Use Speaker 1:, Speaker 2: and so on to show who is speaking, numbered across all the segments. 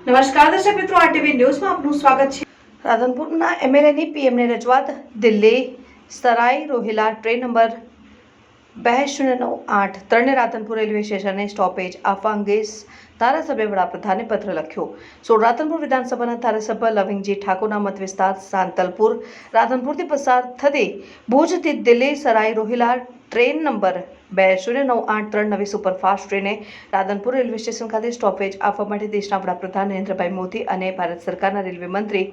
Speaker 1: નમસ્કાર દર્શક મિત્રો, આરટીવી ન્યૂઝમાં આપનું સ્વાગત છે। રાધનપુરના એમએલએની પીએમને રજૂઆત। દિલ્હી સરાય રોહિલા ટ્રેન નંબર 2098 ત્રણને રાધનપુર રેલવે સ્ટેશને સ્ટોપેજ આપવા અંગે ધારાસભ્ય વડાપ્રધાને પત્ર લખ્યો। રાધનપુર વિધાનસભાના ધારાસભ્ય લવિંગજી ઠાકોરના મત વિસ્તાર સાંતલપુર રાધનપુરથી પસાર થતી ભુજથી દિલ્હી સરાય રોહિલા ટ્રેન નંબર 2098 ત્રણ નવી સુપરફાસ્ટ ટ્રેને રાધનપુર રેલવે સ્ટેશન ખાતે સ્ટોપેજ આપવા માટે દેશના વડાપ્રધાન નરેન્દ્રભાઈ મોદી અને ભારત સરકારના રેલવે મંત્રી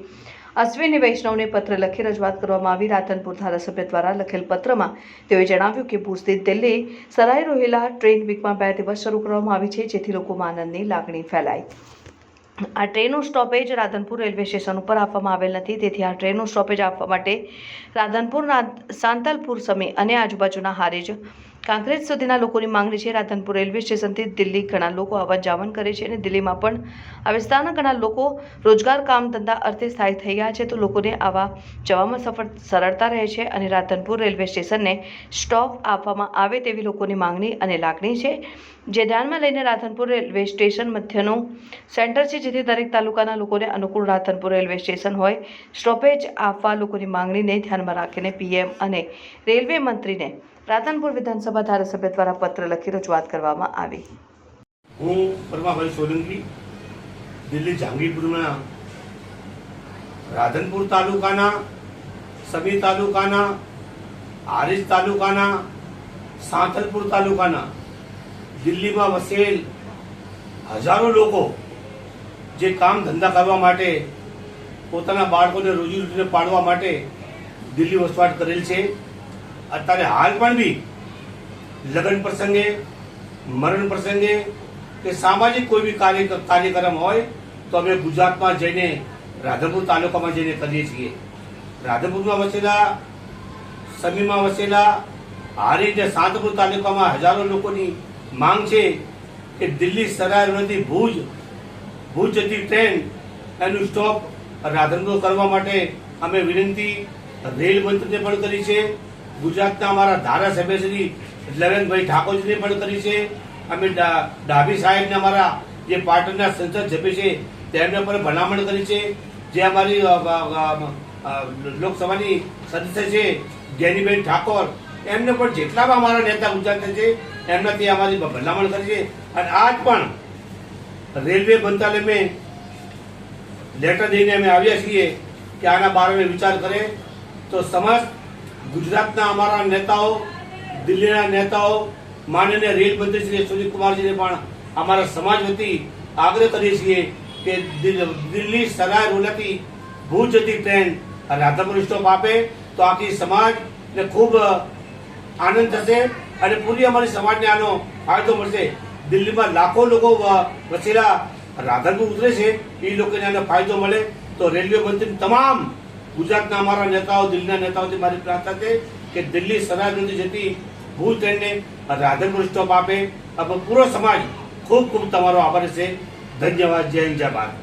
Speaker 1: અશ્વિની વૈષ્ણવને પત્ર લખી રજૂઆત કરવામાં આવી। રાધનપુર ધારાસભ્ય દ્વારા લખેલ પત્રમાં તેઓએ જણાવ્યું કે ભુજથી દિલ્હી સરાય રોહિલા ટ્રેન વીકમાં 2 દિવસ શરૂ કરવામાં આવી છે, જેથી લોકોમાં આનંદની લાગણી ફેલાય। આ ટ્રેનનું સ્ટોપેજ રાધનપુર રેલવે સ્ટેશન ઉપર આપવામાં આવેલ નથી, તેથી આ ટ્રેનનું સ્ટોપેજ આપવા માટે રાધનપુરના સાંતલપુર સમી અને આજુબાજુના હારીજ કાંકરેજ સુધીના લોકોની માંગણી છે। રાધનપુર રેલવે સ્ટેશનથી દિલ્હી ઘણા લોકો આવન જાવન કરે છે અને દિલ્હીમાં પણ આ વિસ્તારના ઘણા લોકો રોજગાર કામ ધંધા અર્થે સ્થાયી થઈ ગયા છે, તો લોકોને આવા જવામાં સરળતા રહે છે અને રાધનપુર રેલવે સ્ટેશનને સ્ટોપ આપવામાં આવે તેવી લોકોની માંગણી અને લાગણી છે, જે ધ્યાનમાં લઈને રાધનપુર રેલવે સ્ટેશન મધ્યનું સેન્ટર છે, જેથી દરેક તાલુકાના લોકોને અનુકૂળ રાધનપુર રેલવે સ્ટેશન હોય। સ્ટોપેજ આપવા લોકોની માંગણીને ધ્યાનમાં રાખીને પીએમ અને રેલવે મંત્રીને રાધનપુર વિધાનસભા ધારાસભ્ય દ્વારા પત્ર લખી રજૂઆત કરવામાં આવી।
Speaker 2: હું પરમાભાઈ સોલંકી દિલ્હી જહાંગીરપુરના રાધનપુર તાલુકાના સમી તાલુકાના હારીજ તાલુકાના સાંતલપુર તાલુકાના દિલ્હીમાં વસેલ હજારો લોકો જે કામ ધંધા કરવા માટે પોતાના બાળકોને રોજીરોટીને પાડવા માટે દિલ્હી વસવાટ કરેલ છે। અત્યારે હાલ પણ બી લગ્ન પ્રસંગે, મરણ પ્રસંગે કે સામાજિક કોઈ બી કાર્યક્રમ હોય તો અમે ગુજરાતમાં જઈને રાધનપુર તાલુકામાં જઈને કરીએ છીએ। રાધનપુરમાં વસેલા, સમીમાં વસેલા, હારીજ અને સાંતલપુર તાલુકામાં હજારો લોકોની માંગ છે કે દિલ્હી સરાયથી ભુજ જતી ટ્રેન એનું સ્ટોપ રાધનપુર કરવા માટે અમે વિનંતી રેલ મંત્રીને પણ કરી છે। ગુજરાતના અમારા ધારાસભ્ય શ્રી લવિંગભાઈ ઠાકોરજીને પણ કરી છે। અમે ડાભી સાહેબને અમારા જે પાટણના સંસદ સભ્ય છે તેમને પણ ભલામણ કરી છે। જે અમારી લોકસભાની સદસ્ય છે જ્ઞાનીબેન ઠાકોર, એમને પણ જેટલા પણ અમારા નેતા ગુજરાતના છે એમનાથી અમારી ભલામણ કરી છે। અને આજ પણ રેલવે મંત્રાલયમાં લેટર દઈને અમે આવ્યા છીએ કે આના બારે વિચાર કરે તો સમસ્ત ગુજરાતના અમારા નેતાઓ, દિલ્હીના નેતાઓ, માનનીય રેલ મંત્રી શ્રી સુનિલકુમારજીને પણ અમારા સમાજ વતી આગ્રહ કરીએ છીએ કે દિલ્હી સરાય રોહિલાથી ભુજ જતી ટ્રેન રાધનપુર સ્ટોપ આપે તો આખી સમાજને ખૂબ આનંદ થશે અને પૂરી અમારી સમાજને આનો ફાયદો મળશે। દિલ્હીમાં લાખો લોકો વસેલા રાધનપુર ઉતરે છે, એ લોકોને આનો ફાયદો મળે તો રેલવે મંત્રી તમામ ગુજરાતના અમારા નેતાઓ, દિલ્હીના નેતાઓથી મારી પ્રાર્થના છે કે દિલ્હી સરાયથી જતી ભુજ ટ્રેનને રાધનપુર સ્ટોપ આપે। પૂરો સમાજ ખૂબ ખૂબ તમારો આભાર છે। ધન્યવાદ। જય હિન્દ, જય ભારત।